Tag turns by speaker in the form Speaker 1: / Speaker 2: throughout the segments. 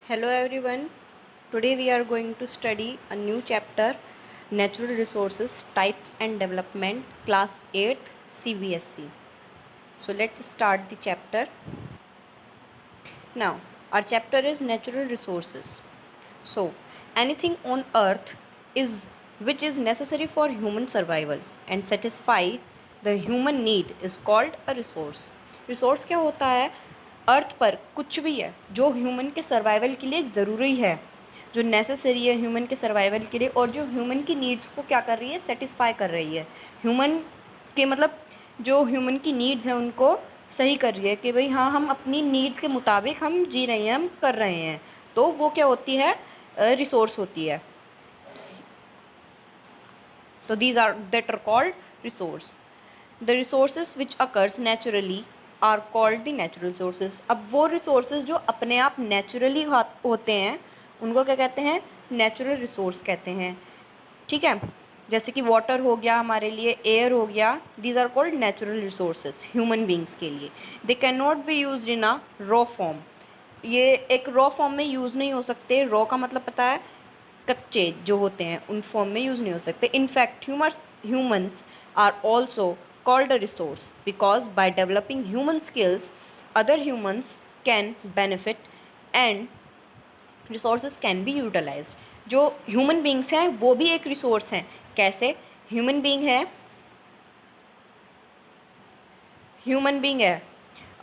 Speaker 1: Hello everyone. Today we are going to study a new chapter, Natural Resources Types and Development, Class 8th CBSE. So let's start the chapter. Now, our chapter is Natural Resources. So, anything on earth is which is necessary for human survival and satisfy the human need is called a resource. Resource क्या होता है? अर्थ पर कुछ भी है जो human के survival के लिए ज़रूरी है, जो नेसेसरी है ह्यूमन के सर्वाइवल के लिए, और जो ह्यूमन की नीड्स को क्या कर रही है, सेटिस्फाई कर रही है। ह्यूमन के मतलब जो ह्यूमन की नीड्स हैं उनको सही कर रही है कि भाई हाँ, हम अपनी नीड्स के मुताबिक हम जी रहे हैं, हम कर रहे हैं, तो वो क्या होती है, रिसोर्स होती है। तो these are that are called resource. The resources which occurs naturally are called the natural resources. अब वो रिसोर्सेज जो अपने आप नेचुरली होते हैं उनको क्या कहते हैं, नेचुरल रिसोर्स कहते हैं। ठीक है, जैसे कि वाटर हो गया हमारे लिए, एयर हो गया, these are called natural resources human beings के लिए। They can not be use in a raw form. ये एक रॉ फॉर्म में यूज़ नहीं हो सकते। रॉ का मतलब पता है, कच्चे जो होते हैं उन फॉर्म में यूज़ नहीं हो सकते। In fact humans are also called a resource because by developing human skills other humans can benefit and resources can be utilized। जो ह्यूमन बींग्स हैं वो भी एक रिसोर्स हैं। कैसे? ह्यूमन बींग है,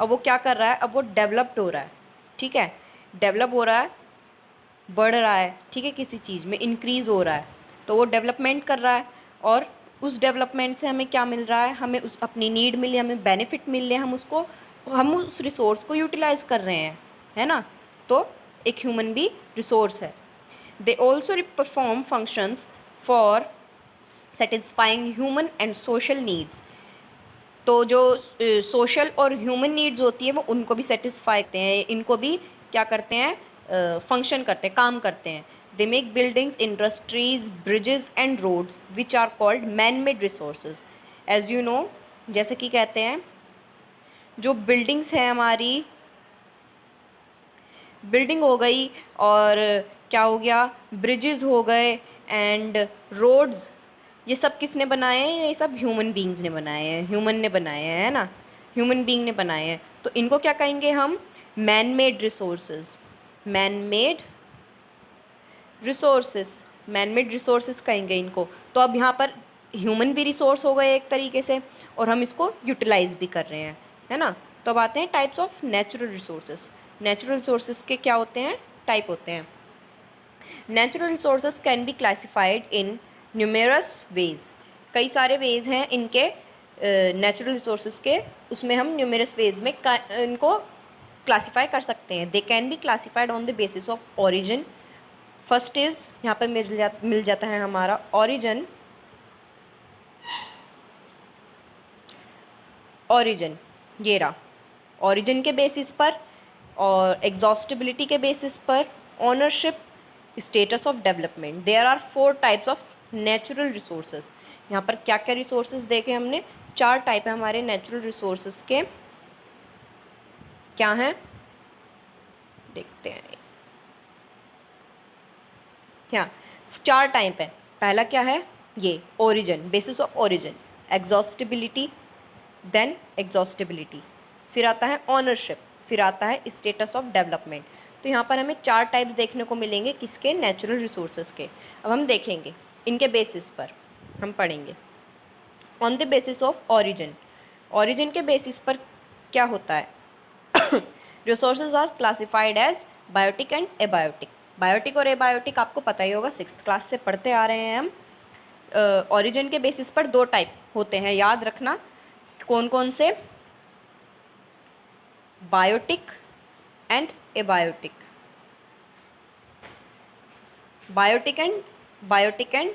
Speaker 1: अब वो क्या कर रहा है, अब वो डेवलप्ड हो रहा है। ठीक है, डेवलप हो रहा है, बढ़ रहा है, ठीक है, किसी चीज़ में इंक्रीज़ हो रहा है, तो वो डेवलपमेंट कर रहा है, और उस डेवलपमेंट से हमें क्या मिल रहा है, हमें उस अपनी नीड मिली, हमें बेनिफिट मिल रहे हैं, हम उस रिसोर्स को यूटिलाइज कर रहे हैं, है ना। तो एक ह्यूमन भी रिसोर्स है। They also perform functions for satisfying human and social needs. तो जो सोशल और ह्यूमन नीड्स होती है वो उनको भी सेटिस्फाई करते हैं, इनको भी क्या करते हैं, फंक्शन करते हैं, काम करते हैं। They make buildings, industries, bridges and roads which are called man made resources. As you know, जैसे कि कहते हैं जो बिल्डिंग्स हैं हमारी, बिल्डिंग हो गई और क्या हो गया, ब्रिजेस हो गए एंड रोड्स, ये सब किसने बनाए हैं, ये सब ह्यूमन बींग्स ने बनाए हैं, ह्यूमन ने बनाए हैं, है ना, ह्यूमन बींग ने बनाए हैं। तो इनको क्या कहेंगे हम, man made resources. Man made resources, man made resources कहेंगे इनको। तो अब यहाँ पर ह्यूमन भी रिसोर्स हो गए एक तरीके से, और हम इसको यूटिलाइज भी कर रहे हैं, है ना। तो अब आते हैं types of natural resources. Natural resources के क्या होते हैं, टाइप होते हैं। Natural resources can be classified in numerous ways. कई सारे वेज हैं इनके, नेचुरल रिसोर्सेज के, उसमें हम न्यूमेरस वेज में इनको क्लासीफाई कर सकते हैं। दे can B classified on the basis of origin. First is, यहाँ पर मिल जाता है हमारा ओरिजिन। ओरिजिन ये रहा, ओरिजिन के बेसिस पर, और एग्जॉस्टिबिलिटी के बेसिस पर, ownership, status of development. There are 4 types of natural resources. यहाँ पर क्या क्या रिसोर्सेज देखे हमने, 4 टाइप है हमारे नेचुरल रिसोर्सेज के। क्या हैं, देखते हैं। हाँ, 4 टाइप है। पहला क्या है, ये origin, basis of origin, exhaustibility, then exhaustibility, फिर आता है ऑनरशिप, फिर आता है स्टेटस ऑफ डेवलपमेंट। तो यहाँ पर हमें 4 टाइप्स देखने को मिलेंगे किसके, नेचुरल रिसोर्सेज के। अब हम देखेंगे इनके बेसिस पर, हम पढ़ेंगे on the basis of origin. Origin के बेसिस पर क्या होता है, resources are classified as biotic and abiotic. Biotic और एबायोटिक आपको पता ही होगा, 6th क्लास से पढ़ते आ रहे हैं हम। ओरिजिन के बेसिस पर 2 टाइप होते हैं, याद रखना कौन कौन से, biotic and abiotic. Biotic and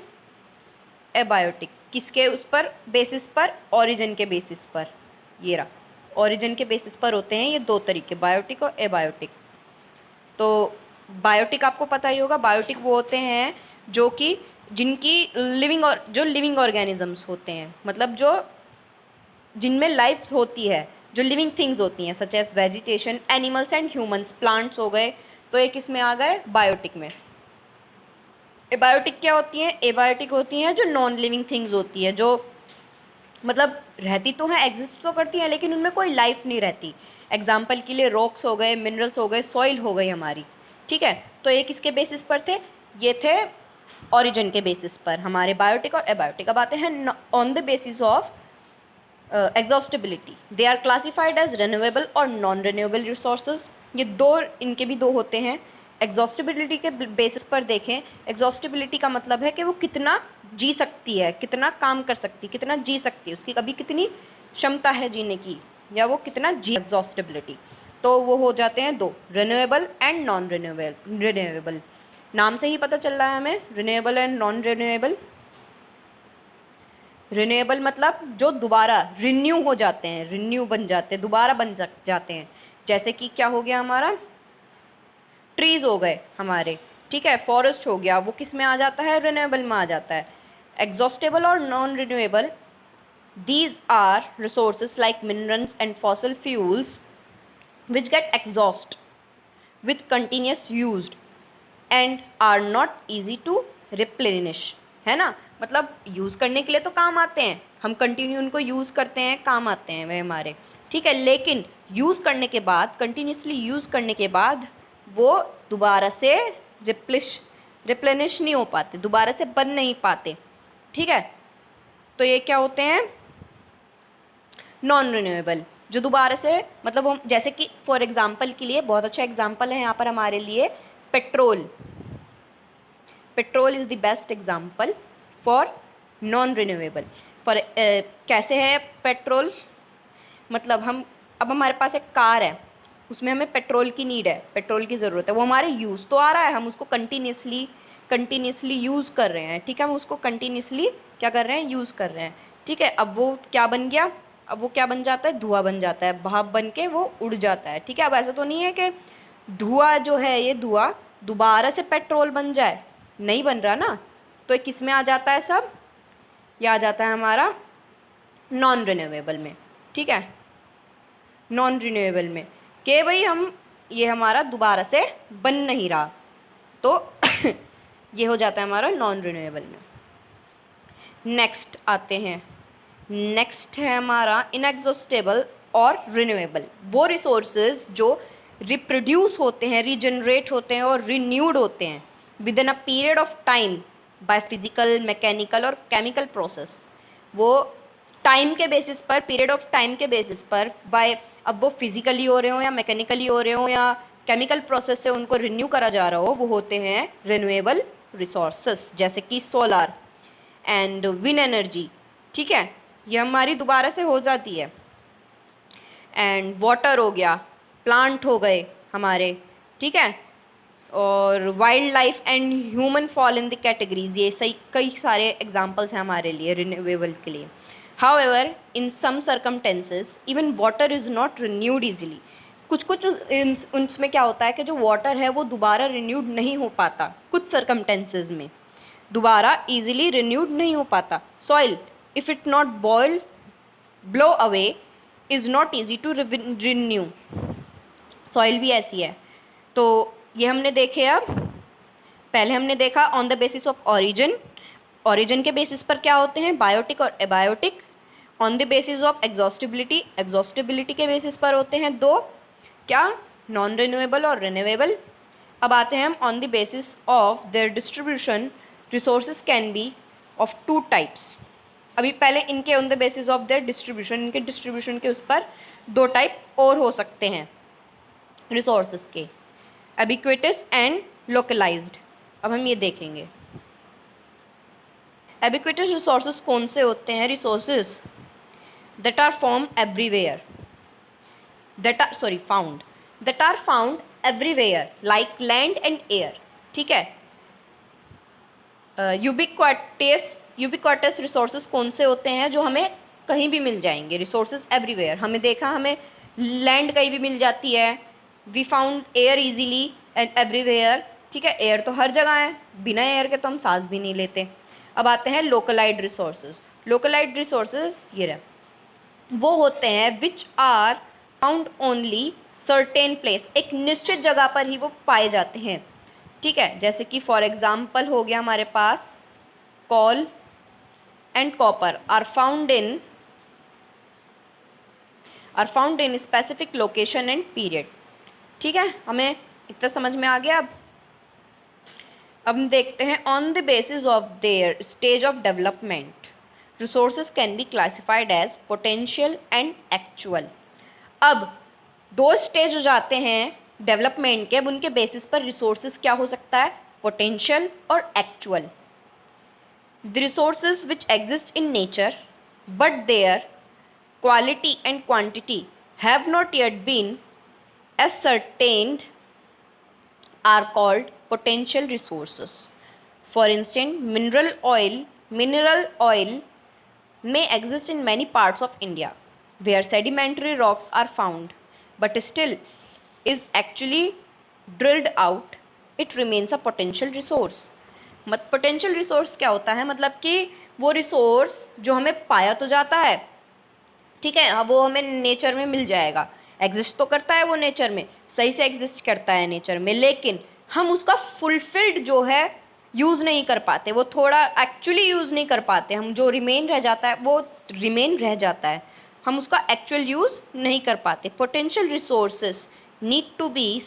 Speaker 1: abiotic किसके उस पर, बेसिस पर, ओरिजिन के बेसिस पर। ये रहा, ओरिजिन के बेसिस पर होते हैं ये 2 तरीके, बायोटिक और एबायोटिक। तो बायोटिक आपको पता ही होगा, बायोटिक वो होते हैं जो कि जिनकी लिविंग ऑर्गेनिजम्स होते हैं, मतलब जो जिनमें लाइफ होती है, जो लिविंग थिंग्स होती हैं, such as vegetation, animals and humans, plants हो गए, तो ये किस में आ गए, बायोटिक में। एबायोटिक क्या होती है, एबायोटिक होती हैं जो नॉन लिविंग थिंग्स होती है, जो मतलब रहती तो हैं, एग्जिस्ट तो करती हैं, लेकिन उनमें कोई लाइफ नहीं रहती। एग्जाम्पल के लिए रॉक्स हो गए, मिनरल्स हो गए, सॉइल हो गई हमारी, ठीक है। तो ये किसके बेसिस पर थे, ये थे ओरिजिन के बेसिस पर हमारे बायोटिक और एबायोटिक। अब आते हैं on the basis of exhaustibility, they are classified as renewable और नॉन रिन्यूएबल रिसोर्सेज। ये दो, इनके भी दो होते हैं। एग्जॉस्टिबिलिटी के बेसिस पर देखें, एग्जॉस्टिबिलिटी का मतलब है कि वो कितना जी सकती है, कितना काम कर सकती है, कितना जी सकती है, उसकी कभी कितनी क्षमता है जीने की, या वो कितना जी, एग्जॉस्टिबिलिटी। तो वो हो जाते हैं दो, रिन्यूएबल एंड नॉन रिन्यूएबल। नाम से ही पता चल रहा है हमें, renewable and non renewable. Renewable मतलब जो दोबारा रिन्यू हो जाते हैं, रिन्यू बन जाते हैं, दोबारा बन जाते हैं। जैसे कि क्या हो गया हमारा, ट्रीज हो गए हमारे, ठीक है, फॉरेस्ट हो गया, वो किस में आ जाता है, रिन्यूएबल में आ जाता है। एग्जॉस्टेबल और non renewable, these are resources like minerals and fossil fuels which get exhaust with continuous used and are not easy to replenish, है ना। मतलब यूज़ करने के लिए तो काम आते हैं, हम कंटिन्यू उनको यूज़ करते हैं, काम आते हैं वे हमारे, ठीक है, लेकिन यूज़ करने के बाद, कंटिन्यूसली यूज़ करने के बाद वो दोबारा से रिप्लेनिश नहीं हो पाते, दोबारा से बन नहीं पाते, ठीक है। तो ये क्या होते हैं, नॉन रिन्यूएबल, जो दोबारा से, मतलब हम जैसे कि फॉर एग्जांपल के लिए, बहुत अच्छा एग्जांपल है यहाँ पर हमारे लिए petrol. Petrol is the best example for non renewable. For कैसे है पेट्रोल, मतलब हम, अब हमारे पास एक कार है, उसमें हमें पेट्रोल की नीड है, पेट्रोल की ज़रूरत है, वो हमारे यूज़ तो आ रहा है, हम उसको कंटिन्यूसली यूज़ कर रहे हैं, ठीक है, हम उसको कंटिन्यूसली क्या कर रहे हैं, यूज़ कर रहे हैं, ठीक है। अब वो क्या बन गया, अब वो क्या बन जाता है, धुआं बन जाता है, भाप बन के वो उड़ जाता है, ठीक है। अब ऐसा तो नहीं है कि धुआं जो है, ये धुआं दोबारा से पेट्रोल बन जाए, नहीं बन रहा ना। तो किस में आ जाता है सब, ये आ जाता है हमारा नॉन रिन्यूएबल में, ठीक है, नॉन रिन्यूएबल में, कि भाई हम, ये हमारा दोबारा से बन नहीं रहा, तो ये हो जाता है हमारा नॉन रिन्यूएबल में। नेक्स्ट आते हैं, नेक्स्ट है हमारा इनएग्जॉस्टेबल और रिन्यूएबल, वो रिसोर्सेज जो रिप्रोड्यूस होते हैं, रीजनरेट होते हैं और रिन्यूड होते हैं with in a period of time by physical, mechanical और केमिकल प्रोसेस। वो टाइम के बेसिस पर, पीरियड ऑफ टाइम के बेसिस पर, बाय, अब वो फिजिकली हो रहे हो या मैकेनिकली हो रहे हो या केमिकल प्रोसेस से उनको रिन्यू करा जा रहा हो, वो होते हैं रिन्यूएबल रिसोर्सेस, जैसे कि सोलर एंड विंड एनर्जी, ठीक है, ये हमारी दोबारा से हो जाती है। एंड वाटर हो गया, प्लांट हो गए हमारे, ठीक है, और wild life and human fall in the categories, ये सही कई सारे एग्जांपल्स हैं हमारे लिए रिन्यूएबल के लिए। However in some circumstances even water is not renewed easily, कुछ उनमें क्या होता है कि जो वाटर है वो दोबारा रिन्यूड नहीं हो पाता, कुछ सर्कमटेंसेस में दोबारा ईजिली रिन्यूड नहीं हो पाता। Soil if it not boil blow away is not easy to renew, soil भी ऐसी है। तो ये हमने देखे, अब पहले हमने देखा on the basis of origin, origin के बेसिस पर क्या होते हैं, बायोटिक और abiotic. On the basis of exhaustibility, exhaustibility के बेसिस पर होते हैं दो, क्या, नॉन रिन्यूएबल और रिन्यूएबल। अब आते हैं हम on the basis of there distribution, resources can B of two types. अभी पहले इनके on the basis of there distribution, इनके डिस्ट्रीब्यूशन के उस पर दो टाइप और हो सकते हैं रिसोर्सेज के, एबिक्विटस एंड लोकलाइज्ड। अब हम ये देखेंगे एबिक्विटस रिसोर्सेज कौन से होते हैं, resources that are form everywhere, found that are found everywhere like land and air, ठीक है। यूबिक्वाटस रिसोर्सेज कौन से होते हैं, जो हमें कहीं भी मिल जाएंगे, रिसोर्सेज एवरीवेयर, हमें देखा हमें लैंड कहीं भी मिल जाती है, we found air easily and everywhere, ठीक है, एयर तो हर जगह है, बिना एयर के तो हम सांस भी नहीं लेते। अब आते हैं लोकलाइज्ड रिसोर्सेज, लोकलाइज्ड रिसोर्सेज ये रहे, वो होते हैं which are found only certain place, एक निश्चित जगह पर ही वो पाए जाते हैं, ठीक है। जैसे कि फॉर एग्जाम्पल हो गया हमारे पास coal and copper are found in specific location and period, ठीक है। हमें इतना समझ में आ गया। अब हम देखते हैं on the basis of their stage of development resources can be classified as potential and actual. अब दो स्टेज हो जाते हैं डेवलपमेंट के, अब उनके बेसिस पर रिसोर्सेज क्या हो सकता है, पोटेंशियल और actual. The resources which exist in nature but their quality and quantity have not yet been ascertained are called potential resources. For instance, mineral oil may exist in many parts of India where sedimentary rocks are found, but still is actually drilled out, it remains a potential resource. Potential resource क्या होता है, मतलब कि वो resource जो हमें पाया तो जाता है, ठीक है, अब वो हमें नेचर में मिल जाएगा, एग्जिस्ट तो करता है वो नेचर में, सही से एग्जिस्ट करता है नेचर में, लेकिन हम उसका फुलफिल्ड जो है यूज़ नहीं कर पाते, वो थोड़ा एक्चुअली यूज़ नहीं कर पाते, हम जो रिमेन रह जाता है वो रिमेन रह जाता है, हम उसका एक्चुअल यूज़ नहीं कर पाते। Potential resources need to be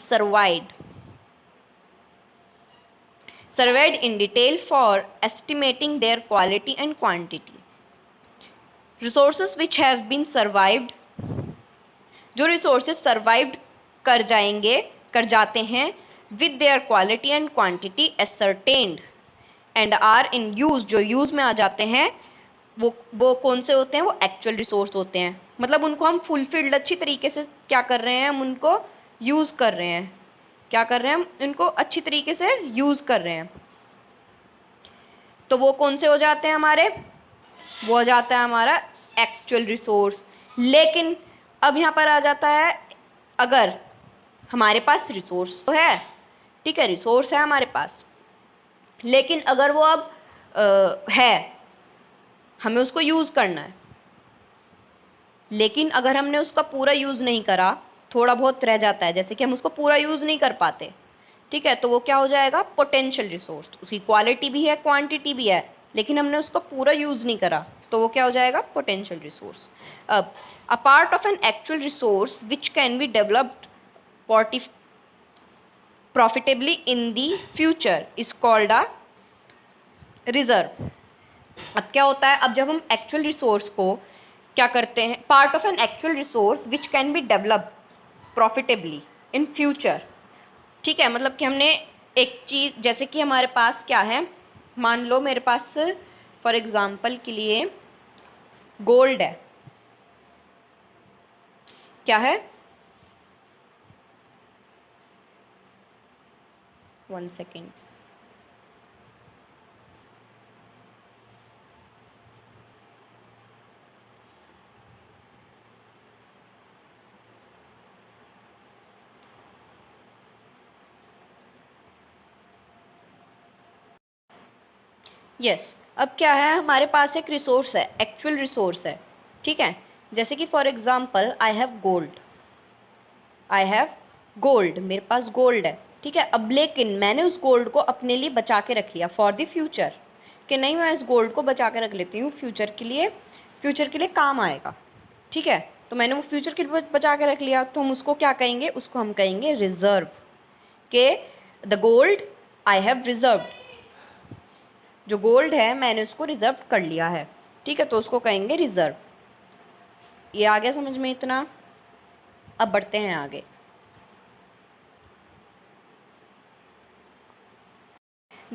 Speaker 1: surveyed in detail for estimating their quality and quantity. Resources which have been survived, जो resources survived कर जाते हैं with their quality and quantity ascertained and are in use, जो use में आ जाते हैं वो कौन से होते हैं, वो actual resource होते हैं, मतलब उनको हम fulfilled अच्छी तरीके से क्या कर रहे हैं, हम उनको यूज़ कर रहे हैं, क्या कर रहे हैं, हम इनको अच्छी तरीके से यूज़ कर रहे हैं, तो वो कौन से हो जाते हैं हमारे, वो हो जाता है हमारा एक्चुअल रिसोर्स। लेकिन अब यहाँ पर आ जाता है, अगर हमारे पास रिसोर्स तो है, ठीक है, रिसोर्स है हमारे पास, लेकिन अगर वो अब है, हमें उसको यूज़ करना है, लेकिन अगर हमने उसका पूरा यूज़ नहीं करा, थोड़ा बहुत रह जाता है, जैसे कि हम उसको पूरा यूज़ नहीं कर पाते, ठीक है, तो वो क्या हो जाएगा, पोटेंशियल रिसोर्स। उसकी क्वालिटी भी है, क्वांटिटी भी है, लेकिन हमने उसका पूरा यूज़ नहीं करा, तो वो क्या हो जाएगा, पोटेंशियल रिसोर्स। अब a part of an actual resource which can be developed profitably in the future is called a reserve. अब क्या होता है, अब जब हम एक्चुअल रिसोर्स को क्या करते हैं, part of an actual resource which can be developed profitably in future, ठीक है, मतलब कि हमने एक चीज़, जैसे कि हमारे पास क्या है, मान लो मेरे पास फॉर एग्जांपल के लिए गोल्ड है, क्या है, 1 सेकेंड, यस। अब क्या है, हमारे पास एक रिसोर्स है, एक्चुअल रिसोर्स है, ठीक है, जैसे कि for example I have gold, मेरे पास गोल्ड है, ठीक है। अब लेकिन मैंने उस गोल्ड को अपने लिए बचा के रख लिया फॉर द फ्यूचर, कि नहीं मैं इस गोल्ड को बचा के रख लेती हूँ फ्यूचर के लिए काम आएगा, ठीक है, तो मैंने वो फ्यूचर के लिए बचा के रख लिया, तो हम उसको क्या कहेंगे, उसको हम कहेंगे रिजर्व, के the gold I have reserved, जो गोल्ड है मैंने उसको रिजर्व कर लिया है, ठीक है, तो उसको कहेंगे रिजर्व। ये आ गया समझ में इतना। अब बढ़ते हैं आगे।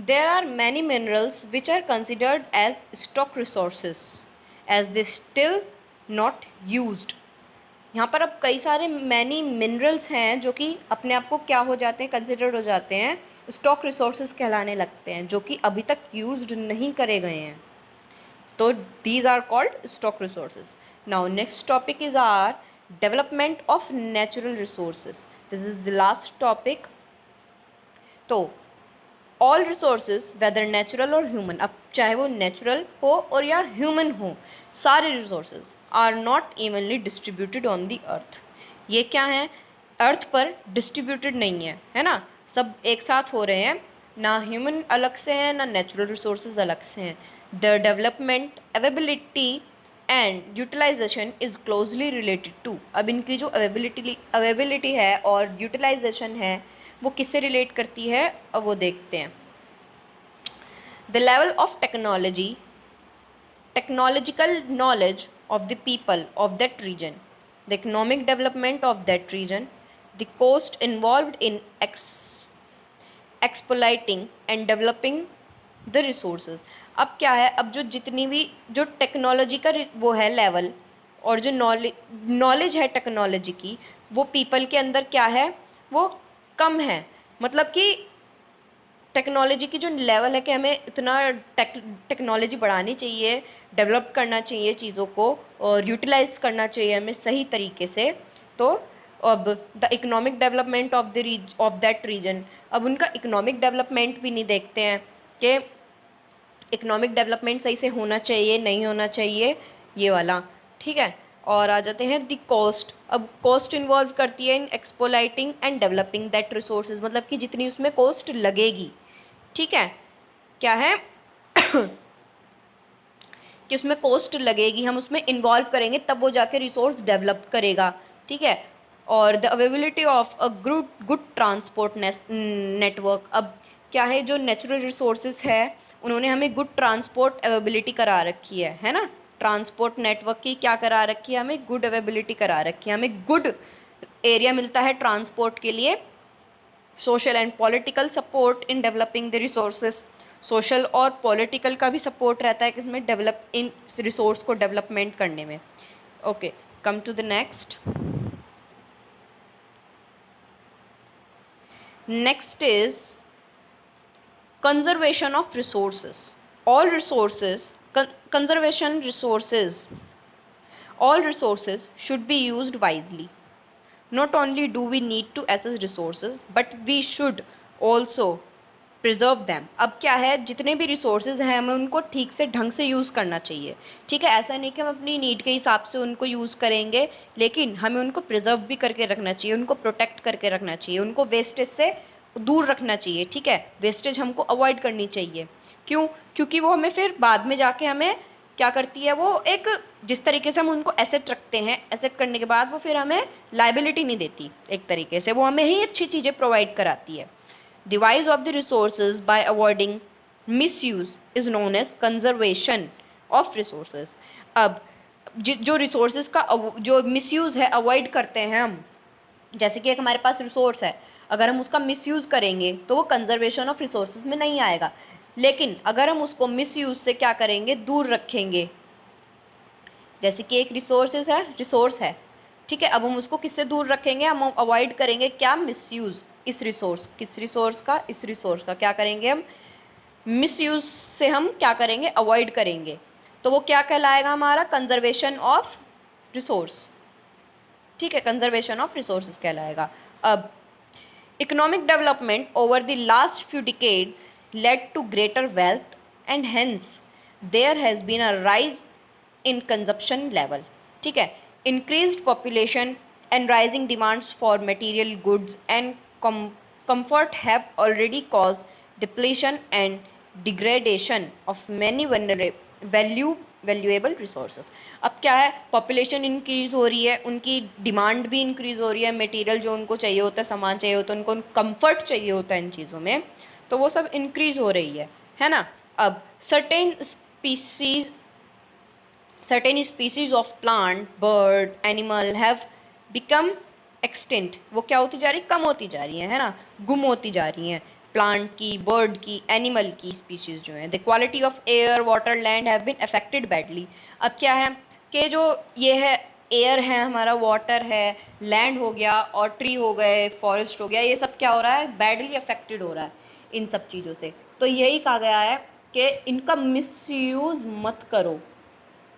Speaker 1: There are many minerals which are considered as stock resources as they still not used. यहाँ पर अब कई सारे मैनी मिनरल्स हैं जो कि अपने आप को क्या हो जाते हैं, कंसिडर्ड हो जाते हैं, स्टॉक रिसोर्सेज कहलाने लगते हैं, जो कि अभी तक यूज्ड नहीं करे गए हैं, तो these are called stock resources. Now next topic is our development of natural resources, this is the last topic. तो ऑल रिसोर्सेज वेदर नेचुरल और ह्यूमन, अब चाहे वो नेचुरल हो और या ह्यूमन हो, सारे resources are not evenly distributed on the earth. ये क्या है, अर्थ पर डिस्ट्रीब्यूटेड नहीं है ना, सब एक साथ हो रहे हैं, ना ह्यूमन अलग से हैं ना नेचुरल रिसोर्सेज अलग से हैं। The development, availability and utilisation is closely related to, अब इनकी जो अवेबिलिटी है और यूटिलाइजेशन है वो किससे रिलेट करती है, अब वो देखते हैं। The level of technology, technological knowledge of the people of that region, the economic development of that region, the cost involved in exploiting and developing the resources। अब क्या है, अब जो जितनी भी जो टेक्नोलॉजी का वो है लेवल और जो नॉलेज है टेक्नोलॉजी की, वो पीपल के अंदर क्या है, वो कम है। मतलब कि टेक्नोलॉजी की जो लेवल है कि हमें इतना टेक्नोलॉजी बढ़ानी चाहिए, डेवलप करना चाहिए चीज़ों को और यूटिलाइज करना चाहिए हमें सही तरीके से। तो अब the economic development of that region, अब उनका इकोनॉमिक डेवलपमेंट भी नहीं देखते हैं कि इकोनॉमिक डेवलपमेंट सही से होना चाहिए नहीं होना चाहिए, ये वाला, ठीक है। और आ जाते हैं द कॉस्ट, अब कॉस्ट इन्वॉल्व करती है in exploiting and developing that resources, मतलब कि जितनी उसमें कॉस्ट लगेगी, ठीक है, क्या है कि उसमें कॉस्ट लगेगी, हम उसमें इन्वॉल्व करेंगे तब वो जाके रिसोर्स डेवलप करेगा, ठीक है। और the availability of a good transport network, अब क्या है, जो नेचुरल रिसोर्सेज है उन्होंने हमें गुड ट्रांसपोर्ट अवेबिलिटी करा रखी है ना, ट्रांसपोर्ट नेटवर्क की क्या करा रखी है, हमें गुड अवेबिलिटी करा रखी है, हमें गुड एरिया मिलता है ट्रांसपोर्ट के लिए। Social and political support in developing the resources, social और पॉलिटिकल का भी सपोर्ट रहता है कि इसमें डेवलप इन रिसोर्स को डेवलपमेंट करने में। Okay, come to the next. Next is conservation of resources. All resources, conservation resources, all resources should be used wisely. Not only do we need to assess resources, but we should also preserve them। अब क्या है, जितने भी resources हैं हमें उनको ठीक से ढंग से यूज़ करना चाहिए, ठीक है। ऐसा नहीं कि हम अपनी नीड के हिसाब से उनको यूज़ करेंगे, लेकिन हमें उनको प्रिजर्व भी करके रखना चाहिए, उनको प्रोटेक्ट करके रखना चाहिए, उनको वेस्टेज से दूर रखना चाहिए, ठीक है। वेस्टेज हमको अवॉइड करनी चाहिए। क्यों? क्योंकि वो हमें फिर बाद में जाके हमें क्या करती है, वो एक जिस तरीके से हम उनको एसेट रखते हैं, एसेट करने के बाद वो फिर हमें लाइबिलिटी नहीं देती, एक तरीके से वो हमें ही अच्छी चीज़ें प्रोवाइड कराती है। Device of the resources by avoiding misuse is known as conservation of resources. अब जो रिसोर्सेज का जो मिसयूज़ है अवॉइड करते हैं हम, जैसे कि एक हमारे पास रिसोर्स है, अगर हम उसका मिसयूज़ करेंगे तो वो कंजर्वेशन ऑफ रिसोर्सेज में नहीं आएगा, लेकिन अगर हम उसको मिसयूज से क्या करेंगे, दूर रखेंगे। जैसे कि एक रिसोर्स है, ठीक है, अब हम उसको किससे दूर रखेंगे, हम अवॉइड करेंगे क्या, मिसयूज। इस रिसोर्स, किस रिसोर्स का, इस रिसोर्स का क्या करेंगे हम, मिसयूज से हम क्या करेंगे, अवॉइड करेंगे। तो वो क्या कहलाएगा हमारा, कंजर्वेशन ऑफ रिसोर्स, ठीक है, कंजर्वेशन ऑफ रिसोर्सेज कहलाएगा। अब economic development over the last few decades led to greater wealth and hence there has been a rise in consumption level, ठीक है। increased population and rising demands for material goods and comfort have already caused depletion and degradation of many valuable resources। अब क्या है, population increase हो रही है, उनकी demand भी इंक्रीज़ हो रही है, मटेरियल जो उनको चाहिए होता है, सामान चाहिए होता है, उनको कंफर्ट चाहिए होता है इन चीज़ों में, तो वो सब इंक्रीज़ हो रही है ना। अब certain species of plant, bird, animal have become extinct, वो क्या होती जा रही, कम होती जा रही है ना, गुम होती जा रही हैं। प्लांट की, बर्ड की, एनिमल की स्पीसीज जो हैं। The quality of air, water, land have been affected badly. अब क्या है कि जो ये है एयर है हमारा, वाटर है, लैंड हो गया और ट्री हो गए, फॉरेस्ट हो गया, ये सब क्या हो रहा है, बैडली अफेक्टेड हो रहा है इन सब चीज़ों से। तो यही कहा गया है कि इनका मिसयूज़ मत करो,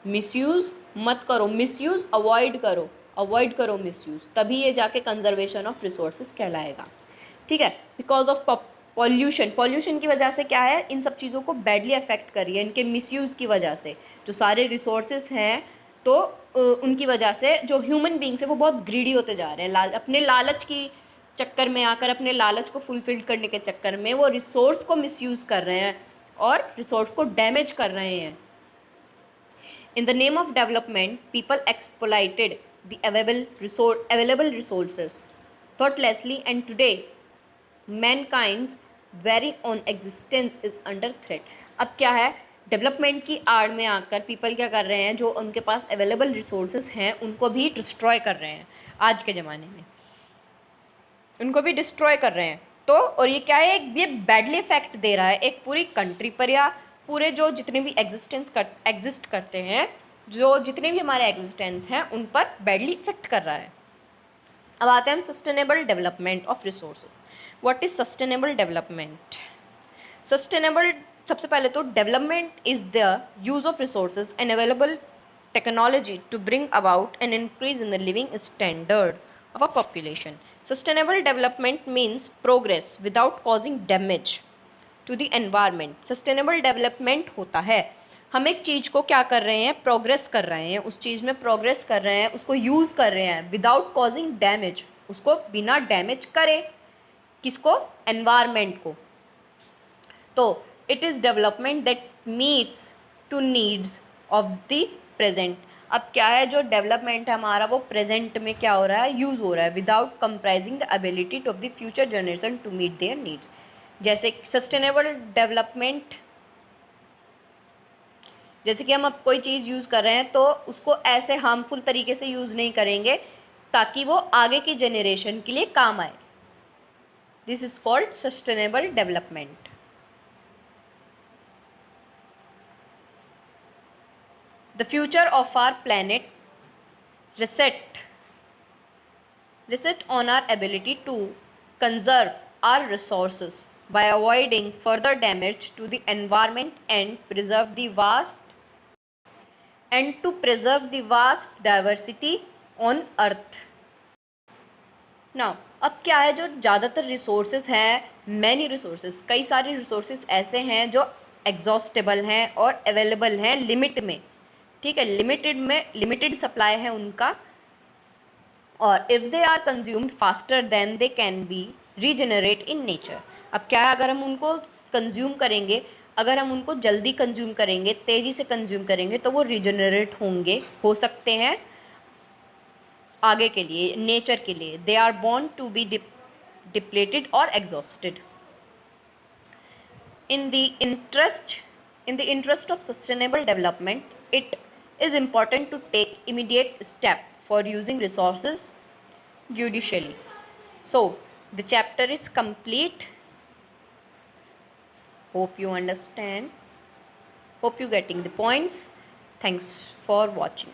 Speaker 1: मिसयूज़ मत करो, मिसयूज़ अवॉइड करो मिसयूज़, तभी ये जाके कंजर्वेशन ऑफ रिसोर्सेज कहलाएगा, ठीक है। बिकॉज ऑफ पॉल्यूशन की वजह से क्या है, इन सब चीज़ों को बैडली अफेक्ट कर रही है, इनके मिसयूज़ की वजह से जो सारे रिसोर्सेज हैं तो उनकी वजह से जो ह्यूमन बींग्स है वो बहुत ग्रीडी होते जा रहे हैं, अपने लालच की चक्कर में आकर, अपने लालच को फुलफिल करने के चक्कर में वो रिसोर्स को मिसयूज़ कर रहे हैं और रिसोर्स को डैमेज कर रहे हैं। In the name of development, people exploited the available resources thoughtlessly, and today mankind's very own existence is under threat. अब क्या है, डेवलपमेंट की आड़ में आकर पीपल क्या कर रहे हैं, जो उनके पास अवेलेबल रिसोर्सेज हैं उनको भी डिस्ट्रॉय कर रहे हैं। आज के ज़माने में उनको भी डिस्ट्रॉय कर रहे हैं। तो और ये क्या है, ये बैडली इफेक्ट दे रहा है एक पूरी कंट्री पर, या पूरे जो जितने भी एग्जिस्ट करते हैं, जो जितने भी हमारे एग्जिस्टेंस हैं उन पर बैडली इफेक्ट कर रहा है। अब आते हैं हम sustainable development of resources. What is sustainable development? Sustainable, सबसे पहले तो development is the use of resources and available technology to bring about an increase in the living standard of a population. Sustainable development means progress without causing damage to the environment. Sustainable development होता है हम एक चीज़ को क्या कर रहे हैं, progress कर रहे हैं, उस चीज़ में प्रोग्रेस कर रहे हैं, उसको यूज़ कर रहे हैं विदाउट कॉजिंग डैमेज, उसको बिना डैमेज करे, किसको, एनवायरमेंट को। तो it is development that meets to needs of the present. अब क्या है, जो डेवलपमेंट है हमारा वो प्रेजेंट में क्या हो रहा है, यूज़ हो रहा है without compromising the ability of the future generation to meet their needs. जैसे सस्टेनेबल डेवलपमेंट, जैसे कि हम अब कोई चीज़ यूज़ कर रहे हैं तो उसको ऐसे हार्मफुल तरीके से यूज़ नहीं करेंगे ताकि वो आगे की जनरेशन के लिए काम आए। This is called sustainable development. The future of our planet reset on our ability to conserve our resources by avoiding further damage to the environment and preserve the vast diversity on earth. Now, अब क्या है, जो ज़्यादातर resources हैं, many resources, कई सारे resources ऐसे हैं जो एग्जॉस्टेबल हैं और अवेलेबल हैं लिमिट में, ठीक है, लिमिटेड सप्लाई है उनका, और if they are consumed faster than they can be regenerate in nature. अब क्या है, अगर हम उनको कंज्यूम करेंगे, अगर हम उनको जल्दी कंज्यूम करेंगे, तेज़ी से कंज्यूम करेंगे, तो वो रीजनरेट हो सकते हैं आगे के लिए, नेचर के लिए। They are born to be depleted और exhausted. In the interest of sustainable development, it is important to take immediate step for using resources judicially. So, the chapter is complete. Hope you understand. Hope you getting the points. Thanks for watching.